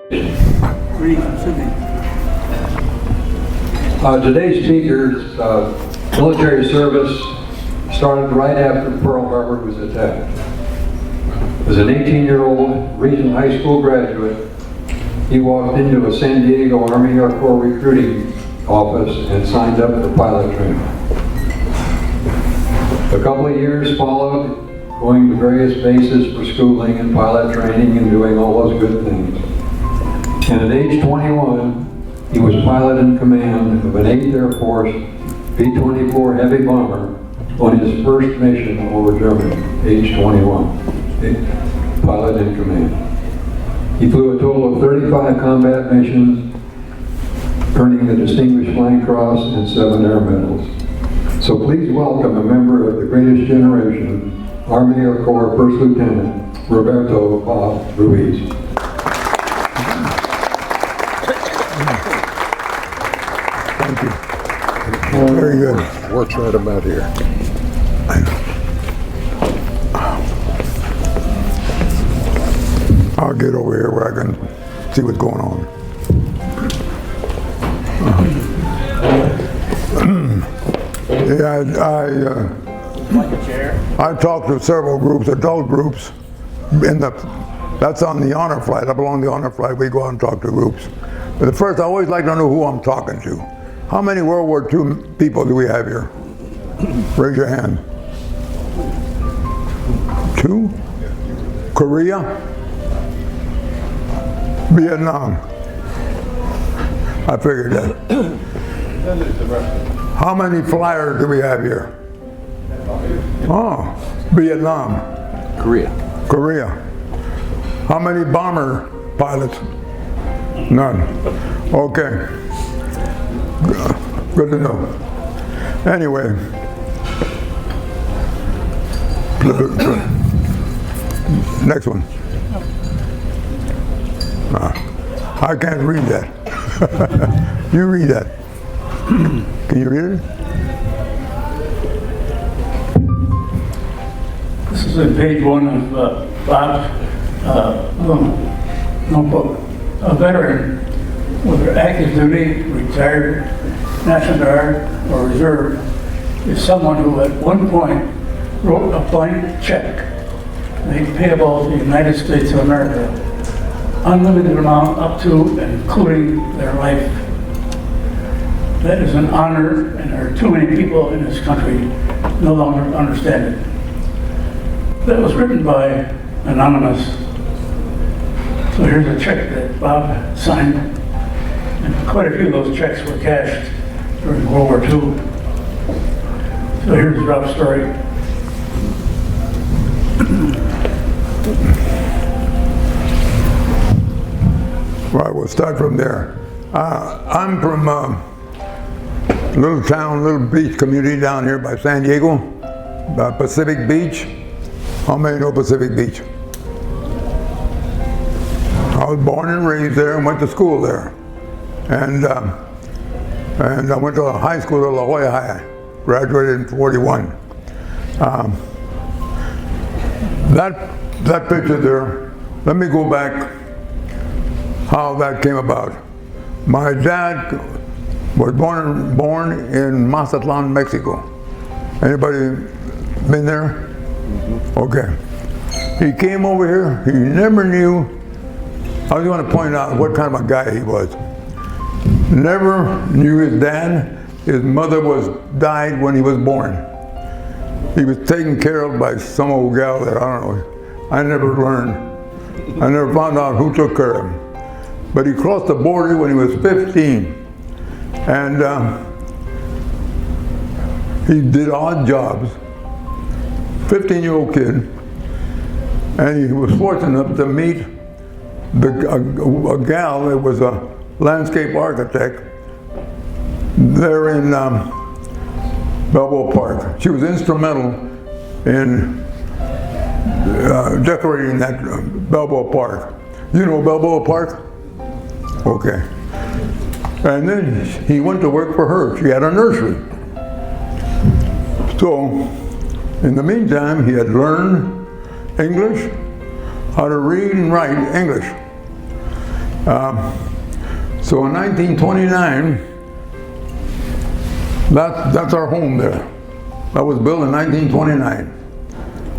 Today's speaker's military service started right after Pearl Harbor was attacked. As an 18-year-old recent high school graduate, he walked into a San Diego Army Air Corps recruiting office and signed up for pilot training. A couple of years followed, going to various bases for schooling and pilot training and doing all those good things. And at age 21, he was pilot in command of an 8th Air Force B-24 heavy bomber on his first mission over Germany, age 21. Pilot in command. He flew a total of 35 combat missions, earning the Distinguished Flying Cross and 7 Air Medals. So please welcome a member of the greatest generation, Army Air Corps First Lieutenant Roberto Bob Ruiz. Thank you. Oh, very good. Works right about here. I'll get over here where I can see what's going on. I talked to several groups, adult groups, that's on the honor flight. I belong to the honor flight. We go out and talk to groups. But at first, I always like to know who I'm talking to. How many World War II people do we have here? Raise your hand. 2? Korea? Vietnam? I figured that. How many flyers do we have here? Oh, Vietnam. Korea. How many bomber pilots? None. Okay. Good to know. Anyway. Next one. I can't read that. You read that. Can you read it? This is on page 1 of Bob's notebook. A veteran, whether active duty, retired, National Guard, or Reserve, is someone who at one point wrote a blank check made payable to the United States of America, unlimited amount up to and including their life. That is an honor, and there are too many people in this country no longer understand it. That was written by Anonymous. So here's a check that Bob signed, and quite a few of those checks were cashed during World War II. So here's Rob's story. Right, we'll start from there. I'm from little town, little beach community down here by San Diego, Pacific Beach. How many know Pacific Beach? I was born and raised there and went to school there. And I went to high school at La Jolla High, graduated in 41. That picture there, let me go back how that came about. My dad was born in Mazatlan, Mexico. Anybody been there? Okay. He came over here, he never knew. I was going to point out what kind of a guy he was. Never knew his dad. His mother died when he was born. He was taken care of by some old gal that I don't know. I never learned. I never found out who took care of him. But he crossed the border when he was 15. And he did odd jobs. 15-year-old kid. And he was fortunate enough to meet a gal that was a landscape architect there in Balboa Park. She was instrumental in decorating that Balboa Park. You know Balboa Park? Okay. And then he went to work for her. She had a nursery. So, in the meantime, he had learned English, how to read and write English. So in 1929, that's our home there. That was built in 1929.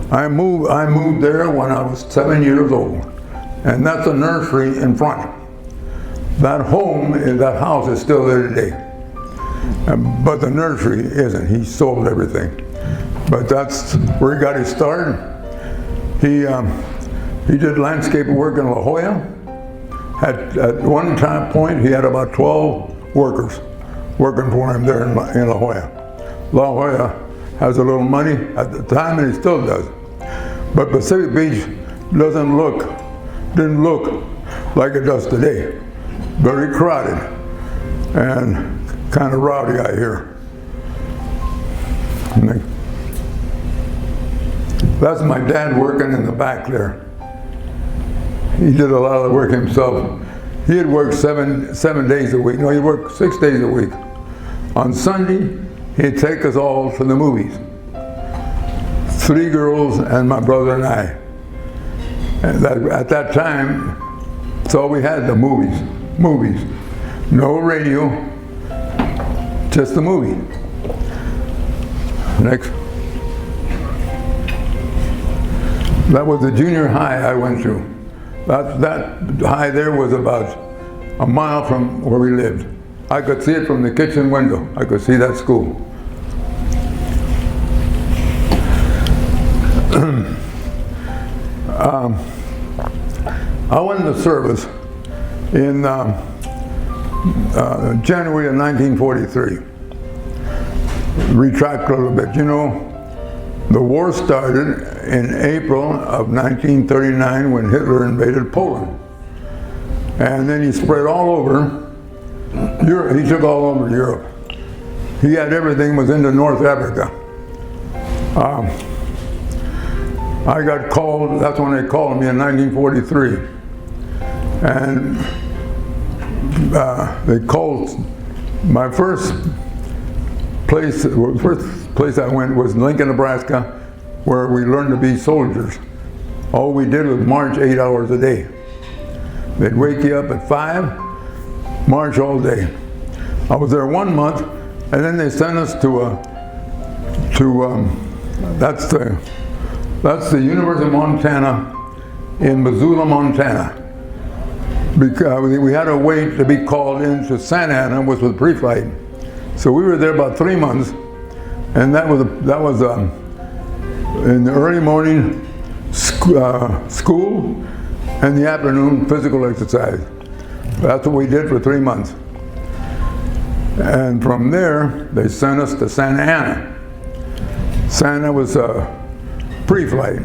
I moved there when I was 7 years old, and that's a nursery in front. That house is still there today, but the nursery isn't. He sold everything, but that's where he got his start. He did landscape work in La Jolla. At one point, he had about 12 workers working for him there in La Jolla. La Jolla has a little money at the time, and it still does. But Pacific Beach didn't look like it does today. Very crowded and kind of rowdy out here. That's my dad working in the back there. He did a lot of work himself. He had worked seven days a week. No, he worked 6 days a week. On Sunday, he'd take us all to the movies. 3 girls and my brother and I. And at that time, that's all we had, the movies. Movies. No radio, just the movie. Next. That was the junior high I went to. That high there was about a mile from where we lived. I could see it from the kitchen window. I could see that school. I went into service in January of 1943. Retract a little bit. You know, the war started in April of 1939 when Hitler invaded Poland. And then he spread all over Europe. He took all over Europe. He had everything was into North Africa. I got called, that's when they called me in 1943. And they called, my first place I went was Lincoln, Nebraska, where we learned to be soldiers. All we did was march 8 hours a day. They'd wake you up at 5, march all day. I was there 1 month, and then they sent us that's the University of Montana in Missoula, Montana. Because we had to wait to be called into Santa Ana, which was pre-flight. So we were there about 3 months, and that was in the early morning school, and the afternoon physical exercise. That's what we did for 3 months. And from there, they sent us to Santa Ana. Santa was pre-flight.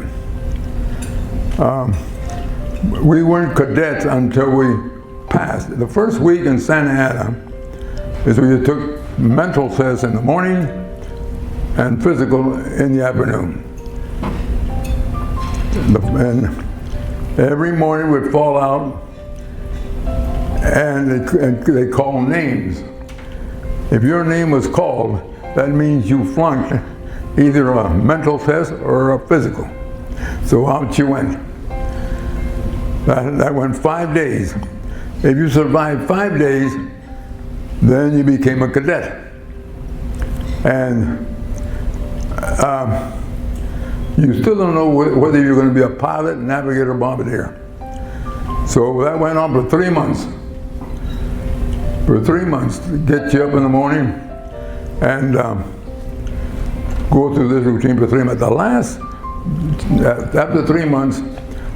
We weren't cadets until we passed. The first week in Santa Ana is where you took mental tests in the morning and physical in the afternoon. And every morning we'd fall out and they call names. If your name was called, that means you flunked either a mental test or a physical. So out you went. That went 5 days. If you survived 5 days, then you became a cadet. And you still don't know whether you're going to be a pilot, navigator, bombardier. So that went on for 3 months. For 3 months, to get you up in the morning and go through this routine for 3 months. After 3 months,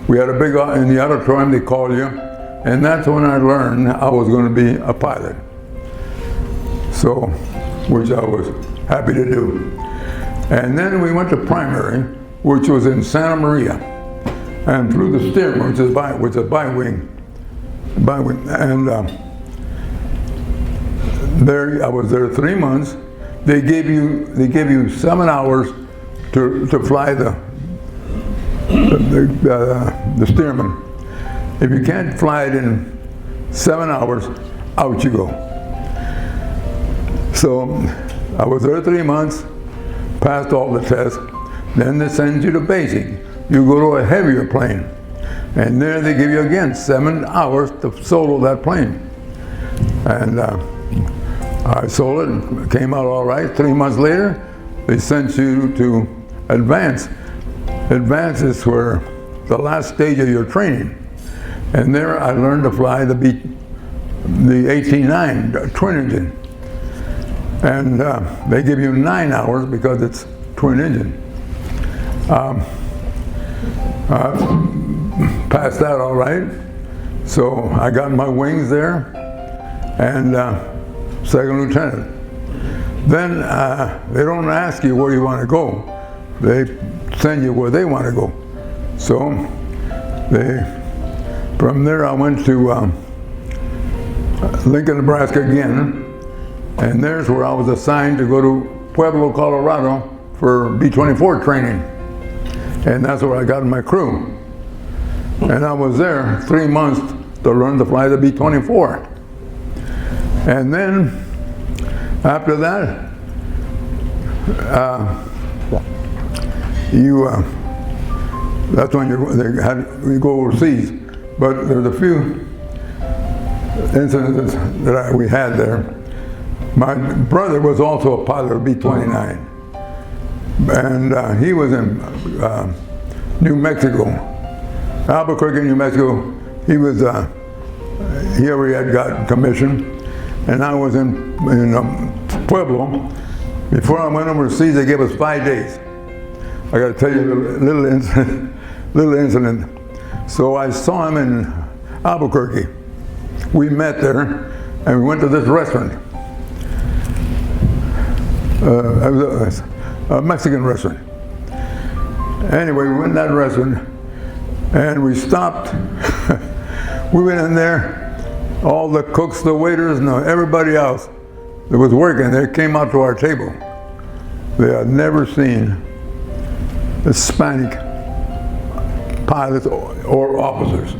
we had a big, in the auditorium they called you, and that's when I learned I was going to be a pilot. So, which I was happy to do. And then we went to primary, which was in Santa Maria, and flew the Stearman, which is bi-wing. And there, I was there 3 months. They gave you 7 hours to fly the Stearman. If you can't fly it in 7 hours, out you go. So I was there 3 months, passed all the tests. Then they send you to basic. You go to a heavier plane. And there they give you again 7 hours to solo that plane. And I sold it, came out all right. 3 months later, they sent you to advance. Advance is where the last stage of your training. And there I learned to fly the 18-9, the twin engine. And they give you 9 hours because it's twin engine. Passed that all right. So I got my wings there and second lieutenant. Then they don't ask you where you want to go. They send you where they want to go. So from there I went to Lincoln, Nebraska again, and there's where I was assigned to go to Pueblo, Colorado for B-24 training. And that's where I got in my crew. And I was there 3 months to learn to fly the B-24. And then after that, that's when we go overseas. But there's a few incidents that we had there. My brother was also a pilot of B-29. And he was in New Mexico, Albuquerque, New Mexico. He already had got commissioned, and I was in Pueblo. Before I went overseas, they gave us 5 days. I got to tell you a little incident. So I saw him in Albuquerque. We met there, and we went to this restaurant. It was a Mexican restaurant. Anyway, we went in that restaurant and we stopped. We went in there, all the cooks, the waiters, and everybody else that was working there came out to our table. They had never seen Hispanic pilots or officers.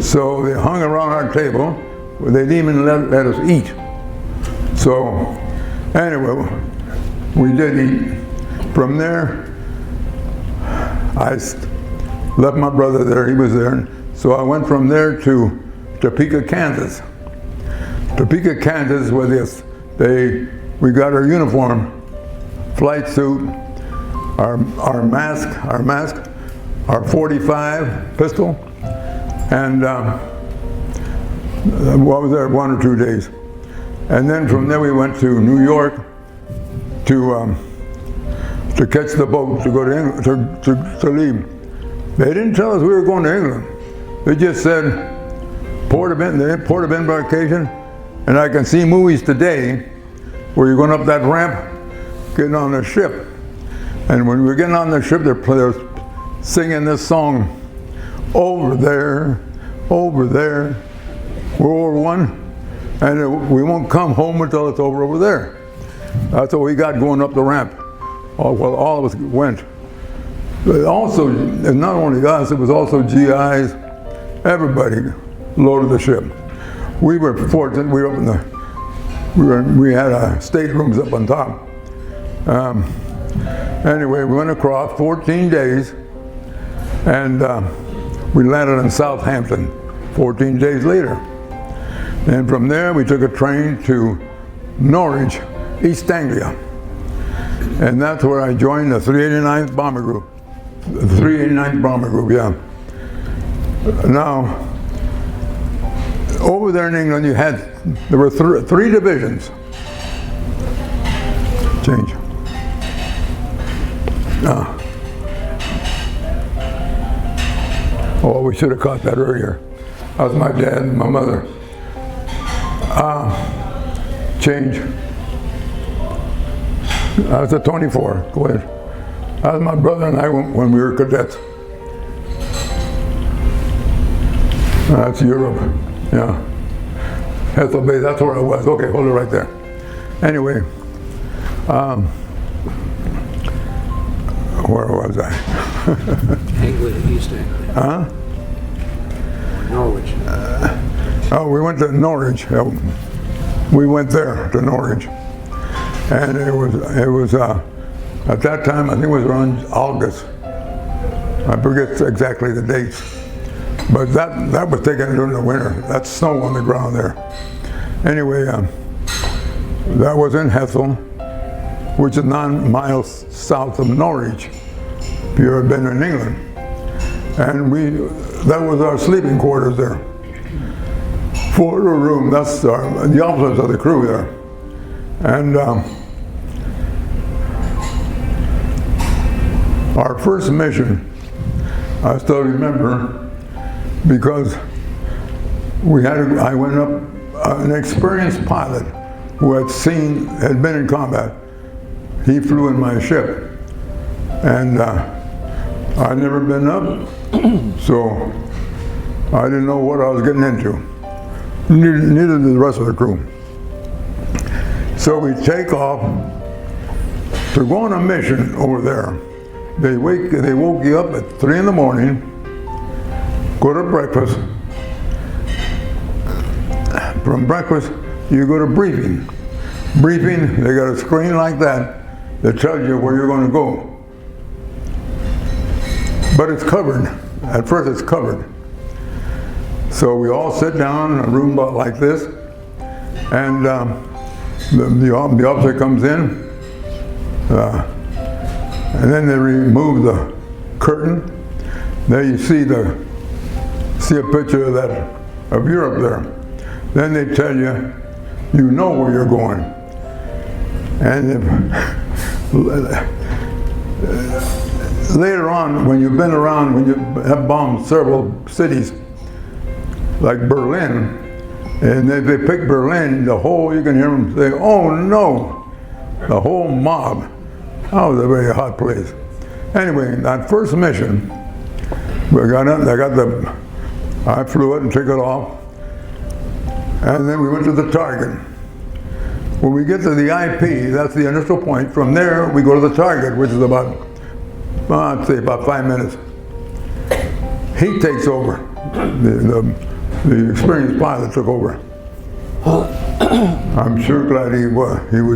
So they hung around our table, but they didn't even let us eat. So anyway, we did eat. From there, I left my brother there, he was there. So I went from there to Topeka, Kansas. Topeka, Kansas, where we got our uniform, flight suit, our mask, our 45 pistol, and I was there 1 or 2 days. And then from there we went to New York to catch the boat to go to England, to leave. They didn't tell us we were going to England. They just said port of embarkation, and I can see movies today where you're going up that ramp, getting on the ship. And when we were getting on the ship, they're singing this song, over there, World War I, and we won't come home until it's over there. That's what we got going up the ramp. Well, all of us went. But also, and not only us, it was also GIs, everybody loaded the ship. We were fortunate, we were up in we had staterooms up on top. Anyway, we went across 14 days, and we landed in Southampton 14 days later. And from there, we took a train to Norwich, East Anglia. And that's where I joined the 389th Bomber Group. The 389th Bomber Group, yeah. Now, over there in England, there were three divisions. Change. Oh, we should have caught that earlier. That was my dad and my mother. Change. I was a 24. Go ahead. That was my brother and I when we were cadets. That's Europe. Yeah. Hethel Bay, that's where I was. Okay, hold it right there. Anyway, where was I? England, East Anglia. Huh? Norwich. Oh, we went to Norwich. We went there to Norwich, and it was at that time I think it was around August. I forget exactly the dates, But that was taken during the winter. That's snow on the ground there. Anyway, that was in Hethel, which is 9 miles south of Norwich, if you've ever been in England. And that was our sleeping quarters there. 4-room, that's the officers of the crew there. And our first mission, I still remember, because I went up, an experienced pilot who had been in combat. He flew in my ship, and I'd never been up, so I didn't know what I was getting into. Neither did the rest of the crew. So we take off to go on a mission over there. They woke you up at 3 in the morning, go to breakfast. From breakfast, you go to briefing. Briefing, they got a screen like that that tells you where you're going to go. But it's covered. At first it's covered. So we all sit down in a room about like this, and the officer comes in, and then they remove the curtain. There you see a picture of Europe there. Then they tell you, you know where you're going. And later on, when you've been around, when you have bombed several cities, like Berlin, and if they pick Berlin, you can hear them say, oh no, the whole mob. That was a very hot place. Anyway, that first mission, I flew it and took it off, and then we went to the target. When we get to the IP, that's the initial point. From there, we go to the target, which is about, I'd say about 5 minutes. He takes over. The experienced pilot took over. I'm sure glad he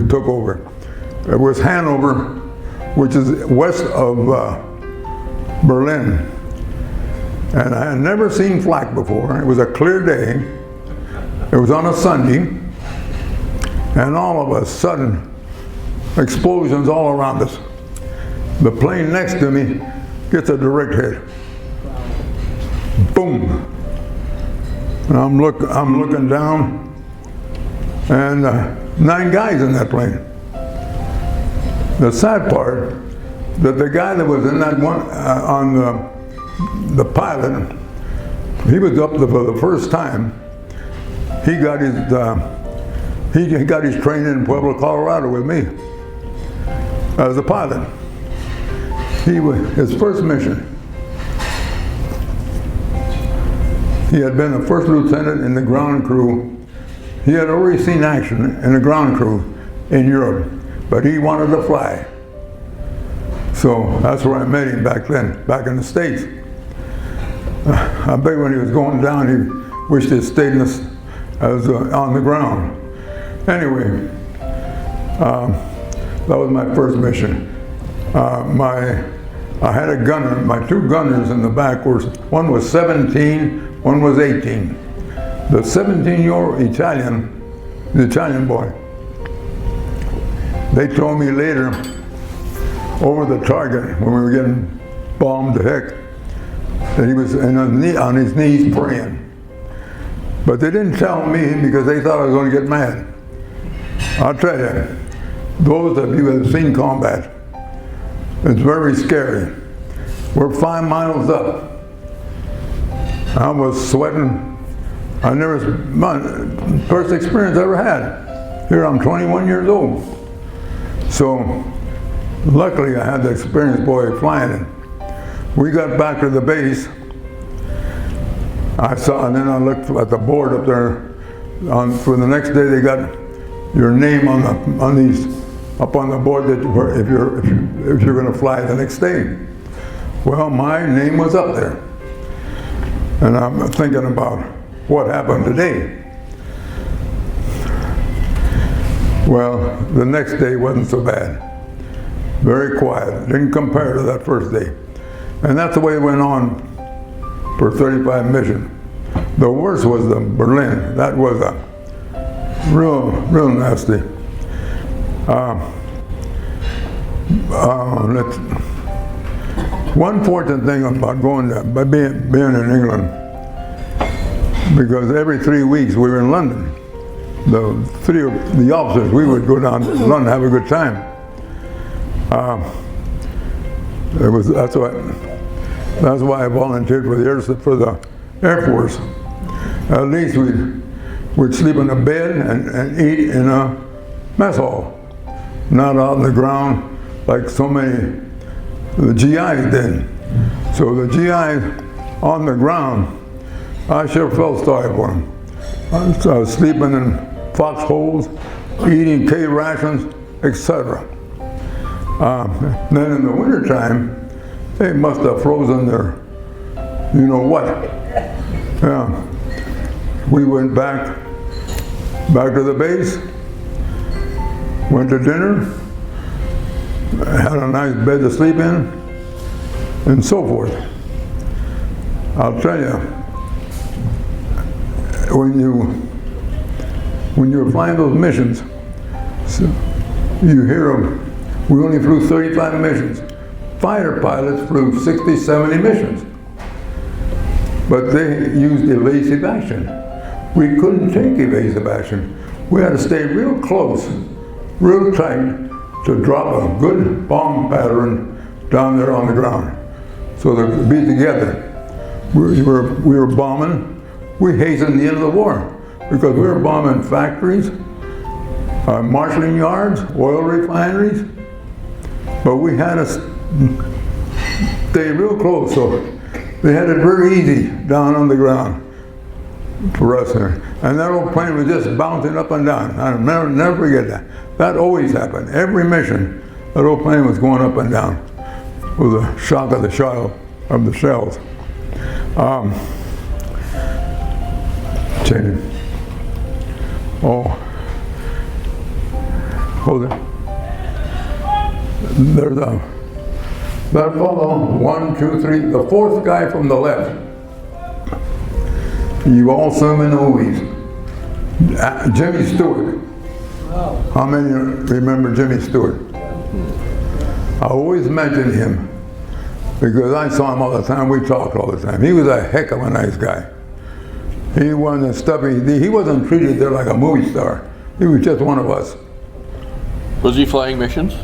took over. It was Hanover, which is west of Berlin. And I had never seen flak before. It was a clear day. It was on a Sunday. And all of a sudden, explosions all around us. The plane next to me gets a direct hit. Boom. And I'm looking down, and 9 guys in that plane. The sad part, that the guy that was in that one, on the pilot, he was up for the first time. He got his training in Pueblo, Colorado with me as a pilot. His first mission, he had been a first lieutenant in the ground crew. He had already seen action in the ground crew in Europe, but he wanted to fly. So that's where I met him back then, back in the States. I bet when he was going down, he wished he stayed on the ground. Anyway, that was my first mission. I had a gunner, my 2 gunners in the back, one was 17, one was 18. The 17-year-old the Italian boy, they told me later, over the target, when we were getting bombed to heck, that he was on his knees praying. But they didn't tell me because they thought I was going to get mad. I'll tell you, those of you that have seen combat, it's very scary. We're 5 miles up. I was sweating. My first experience I ever had. Here I'm 21 years old. So luckily I had the experienced boy flying. We got back to the base. And then I looked at the board up there. For the next day, they got your name up on the board that if you're going to fly the next day. Well, my name was up there, and I'm thinking about what happened today. Well, the next day wasn't so bad. Very quiet. Didn't compare to that first day. And that's the way it went on for 35 missions. The worst was the Berlin. That was a real nasty. One fortunate thing about going there, by being in England, because every 3 weeks we were in London. The officers, we would go down to London, have a good time. That's why I volunteered for the Air Force. At least we'd sleep in a bed and eat in a mess hall, not out on the ground like so many the GIs did. So the GIs on the ground, I sure felt sorry for them. I was sleeping in foxholes, eating K rations, etc. Then in the wintertime, they must have frozen their, you know what. Yeah. We went back to the base, went to dinner, had a nice bed to sleep in, and so forth. I'll tell you, when you're flying those missions, you hear them. We only flew 35 missions. Fighter pilots flew 60, 70 missions. But they used evasive action. We couldn't take evasive action. We had to stay real close, real tight, to drop a good bomb pattern down there on the ground. So they could be together. We were bombing. We hastened the end of the war because we were bombing factories, marshalling yards, oil refineries. But we had to stay real close, so they had it very easy down on the ground for us there. And that old plane was just bouncing up and down. I'll never forget that. That always happened. Every mission, that old plane was going up and down with the shock of the shells. Changing. Oh, hold it. There's that fellow, 1, 2, 3, the fourth guy from the left. You all saw him in Ruiz. Jimmy Stewart. How many remember Jimmy Stewart? I always mention him because I saw him all the time. We talked all the time. He was a heck of a nice guy. He wasn't stuffy. He wasn't treated there like a movie star. He was just one of us. Was he flying missions?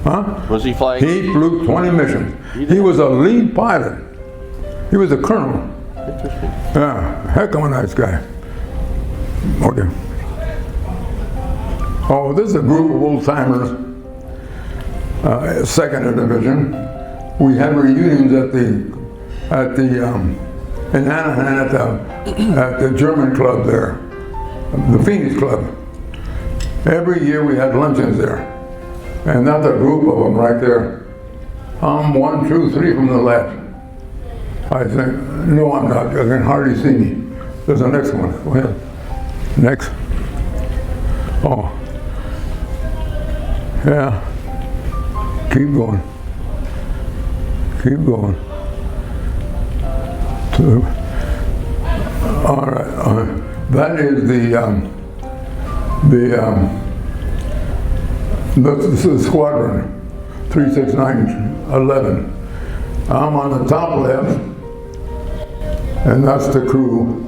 Huh? Was he flying? He flew 20 missions. He was a lead pilot. He was a colonel. Interesting. Yeah, heck of a nice guy. Okay. Oh, this is a group of old timers, 2nd Division. We had reunions in Anaheim at the German club there, the Phoenix Club. Every year we had luncheons there. And that's a group of them right there. I'm 1, 2, 3 from the left. I think, no, I'm not. You can hardly see me. There's the next one. Go ahead. Next. Oh. Yeah. Keep going. Keep going. All right. That is this is squadron 36911. I'm on the top left, and that's the crew,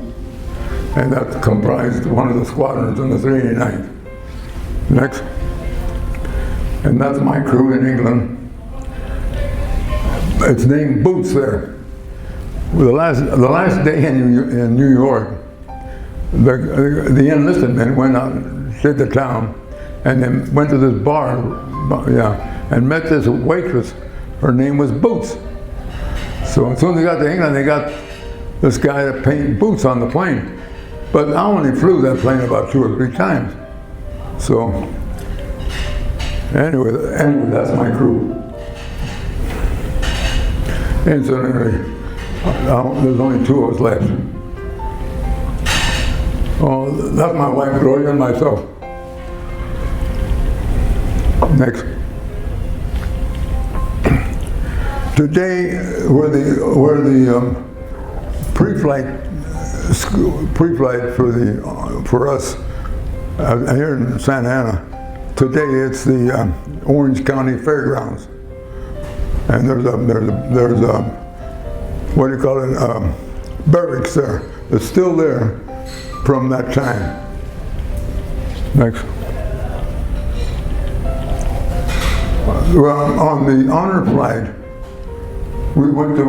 and that comprised one of the squadrons in the 389th. Next. And that's my crew in England. It's named Boots there. The last day in New York, the enlisted men went out to the town, and then went to this bar, and met this waitress. Her name was Boots. So as soon as they got to England, they got this guy to paint boots on the plane. But I only flew that plane about 2 or 3 times. So anyway, that's my crew. Incidentally, there's only 2 of us left. Oh, that's my wife, Gloria, and myself. Next. Today, we're the pre-flight for us here in Santa Ana. Today it's the Orange County Fairgrounds, and there's a what do you call it, barracks there. It's still there from that time. Next. Well, on the honor flight, we went to,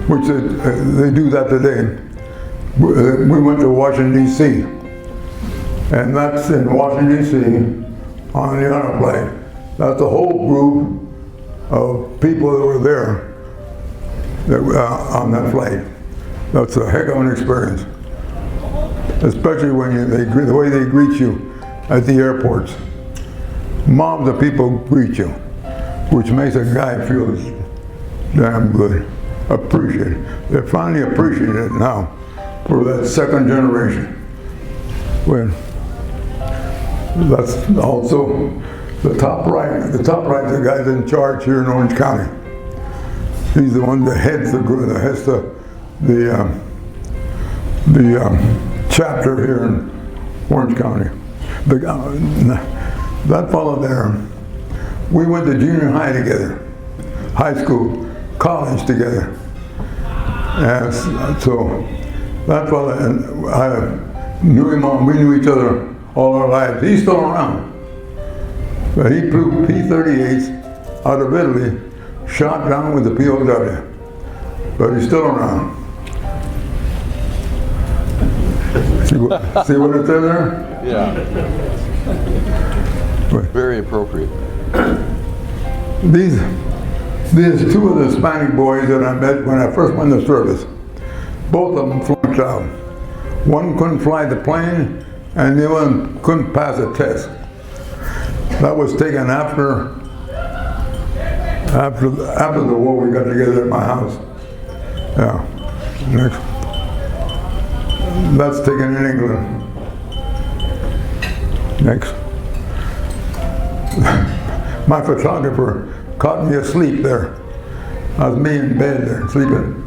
they do that today. We went to Washington, D.C. And that's in Washington, D.C. on the honor flight. That's a whole group of people that were there on that flight. That's a heck of an experience. Especially when the way they greet you at the airports. Mobs of people greet you, which makes a guy feel damn good. Appreciate it. They finally appreciate it now for that second generation. When that's also the top right. The top right is the guy's in charge here in Orange County. He's the one that heads the chapter here in Orange County. That fellow there, we went to junior high together, high school, college together. And so that fellow and I knew him, we knew each other all our lives. He's still around. But he flew P-38s out of Italy, shot down with the POW. But he's still around. See what it said there? Yeah. Very appropriate. These two of the Hispanic boys that I met when I first went to service, both of them flunked out. One couldn't fly the plane, and the other one couldn't pass a test. That was taken after the war. We got together at my house. Yeah. Next. That's taken in England. Next. My photographer caught me asleep there. I was me in bed there, sleeping.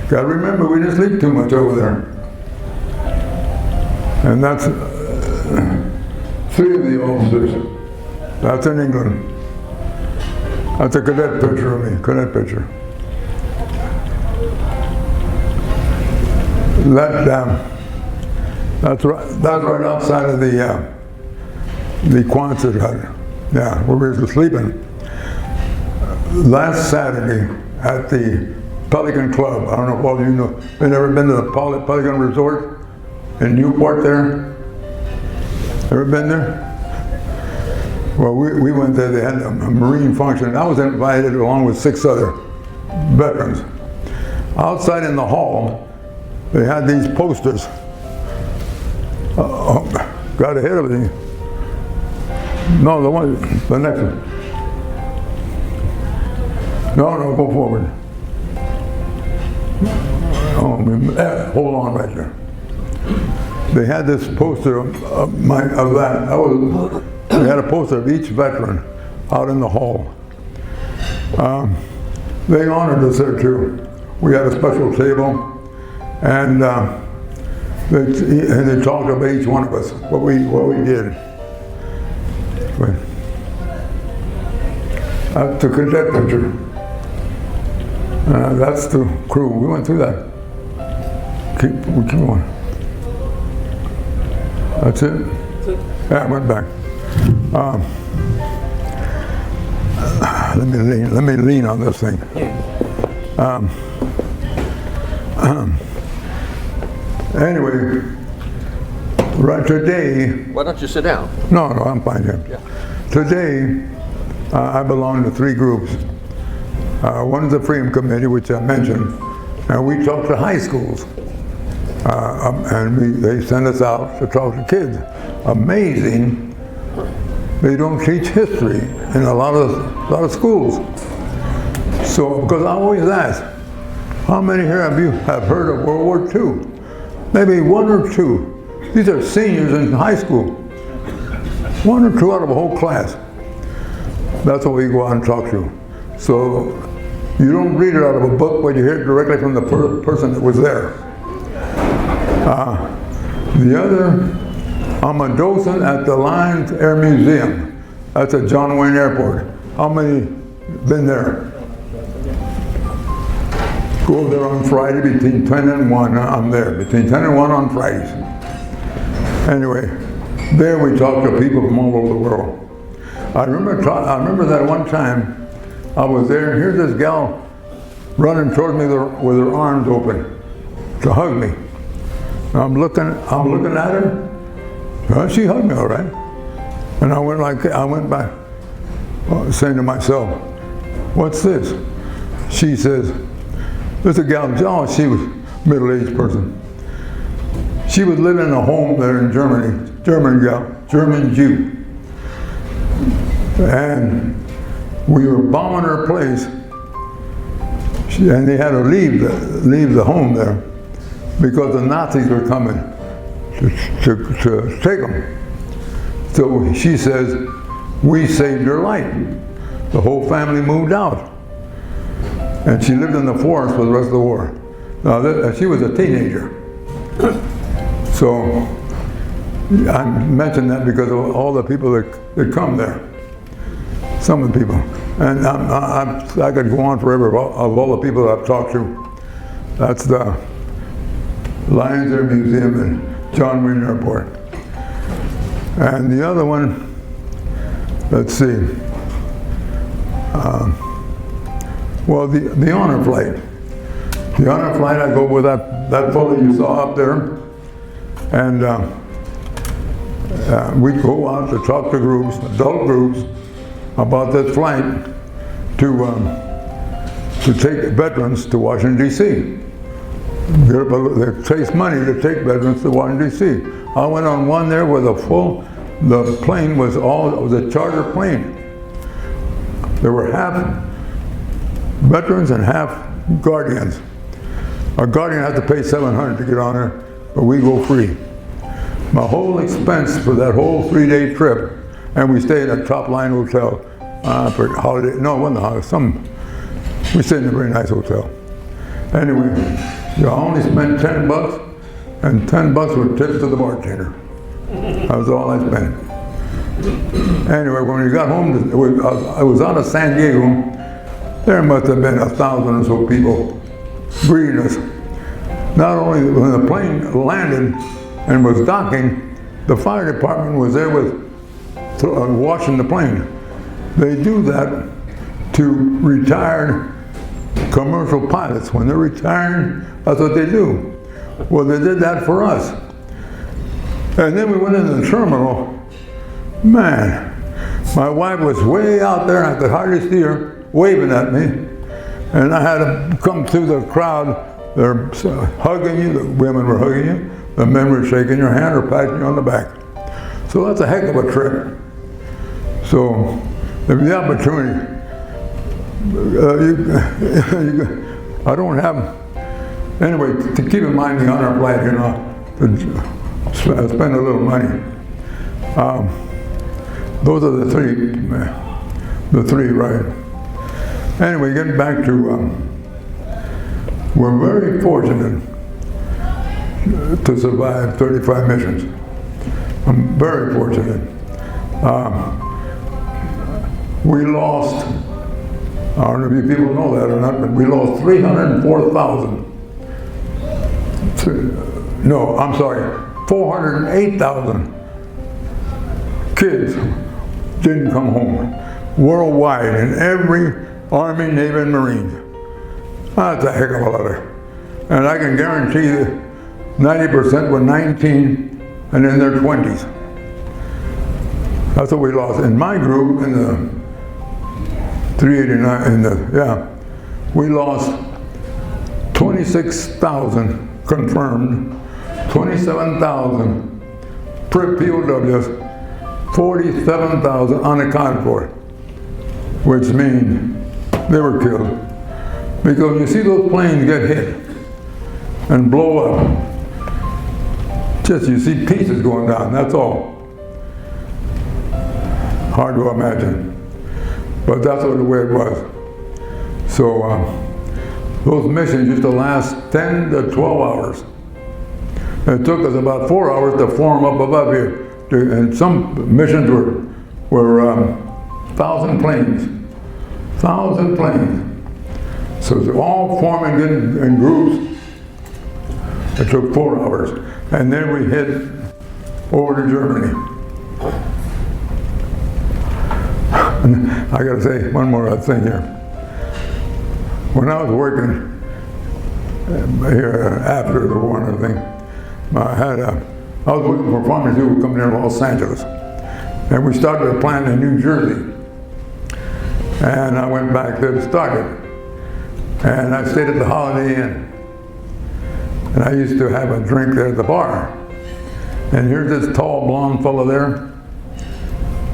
Gotta remember, we didn't sleep too much over there. And that's 3 of the officers. That's in England. That's a cadet picture of me, cadet picture. That's right outside of the Quonset hut. Yeah, where we were sleeping. Last Saturday at the Pelican Club. I don't know if all of you know. Have you ever been to the Pelican Resort in Newport there? Ever been there? Well, we went there. They had a Marine function. I was invited along with 6 other veterans. Outside in the hall, they had these posters. Got ahead of me. No, the next one. No, go forward. Hold on right there. They had this poster of that. We had a poster of each veteran out in the hall. They honored us there too. We had a special table, and they talked about each one of us, what we did. That's the cadet picture. That's the crew. We went through that. Keep going. That's it? Yeah, I went back. Let me lean on this thing. Anyway, right today. Why don't you sit down? No, I'm fine here. Yeah. Today, I belong to 3 groups. One is the Freedom Committee, which I mentioned, and we talk to high schools. And they send us out to talk to kids. Amazing, they don't teach history in a lot of schools. So, because I always ask, how many here have heard of World War II? Maybe 1 or 2. These are seniors in high school. 1 or 2 out of a whole class. That's what we go out and talk to. So You don't read it out of a book, but you hear it directly from the person that was there. The other, I'm a docent at the Lions Air Museum. That's at John Wayne Airport. How many been there? Go there on Friday between 10 and 1. I'm there between 10 and 1 on Fridays. Anyway, there we talk to people from all over the world. I remember that one time I was there, and here's this gal running towards me with her arms open to hug me. I'm looking at her. Well, she hugged me all right, and I went back, saying to myself, "What's this?" She says, "There's a gal." Oh, she was a middle-aged person. She was living in a home there in Germany. German gal, German Jew, and we were bombing her place, and they had to leave the home there because the Nazis were coming to take them. So she says, "We saved her life." The whole family moved out, and she lived in the forest for the rest of the war. Now she was a teenager, so I mentioned that because of all the people that come there. Some of the people. And I could go on forever of all the people that I've talked to. That's the Lions Air Museum in John Wayne Airport. And the other one, let's see. Well, the honor flight. The honor flight, I go with that fellow you saw up there. And we'd go out to talk to groups, adult groups, about that flight to take veterans to Washington, D.C. They chase money to take veterans to Washington, D.C. I went on one there where the plane was it was a charter plane. There were half veterans and half guardians. Our guardian had to pay $700 to get on there, but we go free. My whole expense for that whole 3-day trip, and we stayed at a top-line hotel for holiday. No, it wasn't a holiday. We stayed in a very nice hotel. Anyway, I only spent $10, and $10 were tips to the bartender. That was all I spent. Anyway, when we got home, I was out of San Diego. There must have been 1,000 or so people greeting us. Not only when the plane landed and was docking, the fire department was there washing the plane. They do that to retired commercial pilots. When they're retiring, that's what they do. Well, they did that for us. And then we went into the terminal. Man, my wife was way out there. I could hardly see her waving at me. And I had to come through the crowd. They're hugging you. The women were hugging you. The men were shaking your hand or patting you on the back. So that's a heck of a trip. So, if the opportunity, I don't have, anyway, to keep in mind the honor flight, to spend a little money. Those are the three, right? Anyway, getting back to, we're very fortunate to survive 35 missions. I'm very fortunate. We lost, I don't know if you people know that or not, but we lost 304,000. No, I'm sorry, 408,000 kids didn't come home worldwide in every Army, Navy, and Marines. That's a heck of a lot. And I can guarantee that 90% were 19 and in their 20s. That's what we lost. In my group, in the 389, we lost 26,000 confirmed, 27,000 POWs, 47,000 unaccounted for, which means they were killed. Because you see those planes get hit and blow up. Just you see pieces going down, that's all. Hard to imagine. But that's the way it was. So those missions used to last 10 to 12 hours. It took us about 4 hours to form up above here. And some missions were 1,000 planes. 1,000 planes. So they're all forming in groups. It took 4 hours. And then we hit over to Germany. And I got to say one more thing here. When I was working here after the war and everything, I was working for pharmaceutical company in Los Angeles. And we started a plant in New Jersey. And I went back there to start it. And I stayed at the Holiday Inn. And I used to have a drink there at the bar. And here's this tall blonde fellow there.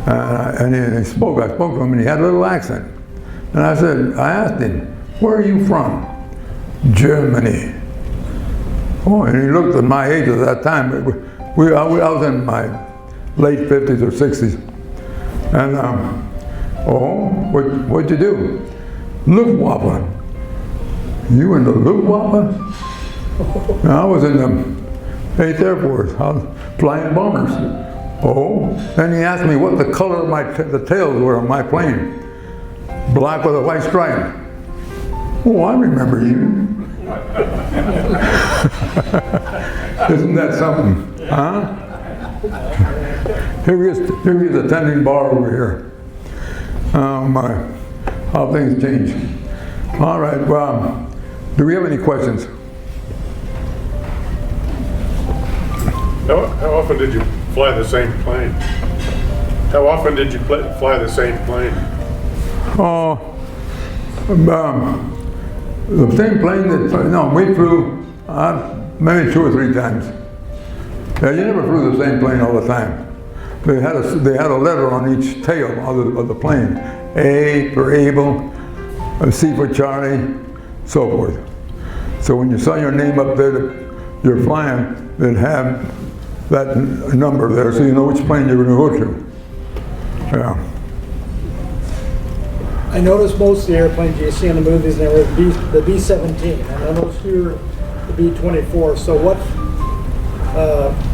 And he spoke. I spoke to him and he had a little accent. And I asked him, where are you from? Germany. Oh, and he looked at my age at that time. I was in my late 50s or 60s. And, what'd you do? Luftwaffe. You in the Luftwaffe? I was in the 8th Air Force. I was flying bombers. Oh, then he asked me what the color of the tails were on my plane. Black with a white stripe. Oh, I remember you. Isn't that something? Huh? Here he is attending bar over here. Oh my, how things change. All right, well, do we have any questions? How often did you fly the same plane? How often did you fly the same plane? Oh, the same plane that, we flew maybe 2 or 3 times. Yeah, you never flew the same plane all the time. They had a letter on each tail of the plane. A for Able, C for Charlie, so forth. So when you saw your name up there that you're flying, they'd have that number there so you know which plane you're going to go to. Yeah. I noticed most of the airplanes you see in the movies, they were the B-17, and I noticed here the B-24. So what,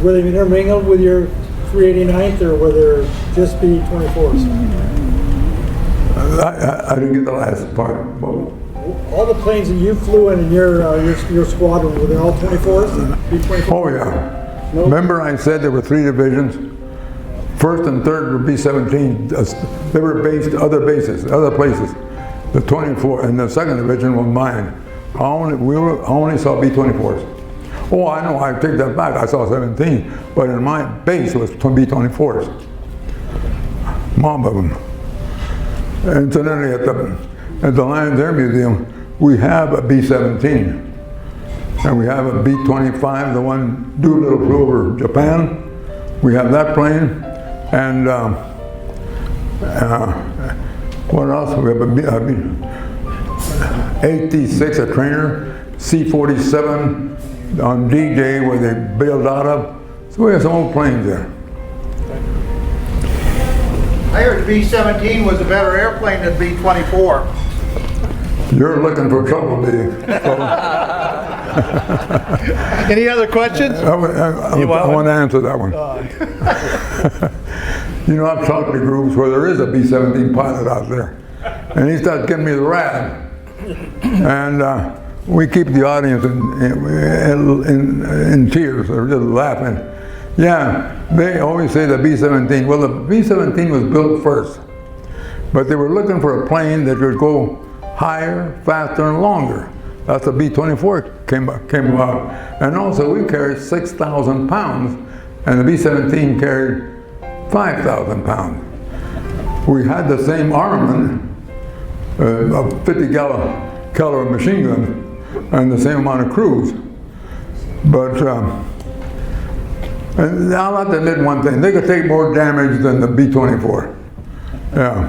were they intermingled with your 389th, or were there just B-24s? I didn't get the last part. All the planes that you flew in your squadron, were they all 24s? B-24s? Oh yeah. Nope. Remember I said there were 3 divisions? First and third were B-17. They were based other places. The 24 and the second division was mine. I only saw B-24s. Oh, I know, I take that back. I saw 17, but in my base was B-24s. Mom of them. Incidentally, at the Lions Air Museum, we have a B-17. And we have a B-25, the one Doolittle flew over Japan. We have that plane. And what else? We have a 86, a trainer, C-47 on DJ where they bailed out of. So we have some old planes there. I heard the B-17 was a better airplane than B-24. You're looking for trouble, Dave. Any other questions? I want to answer that one. You know, I've talked to groups where there is a B-17 pilot out there, and he starts giving me the rad. And we keep the audience in tears, or just laughing. Yeah, they always say the B-17. Well, the B-17 was built first, but they were looking for a plane that could go higher, faster, and longer. That's the B-24 came about. And also we carried 6,000 pounds, and the B-17 carried 5,000 pounds. We had the same armament, a 50 caliber machine gun, and the same amount of crews. But and I'll have to admit one thing, they could take more damage than the B-24. Yeah.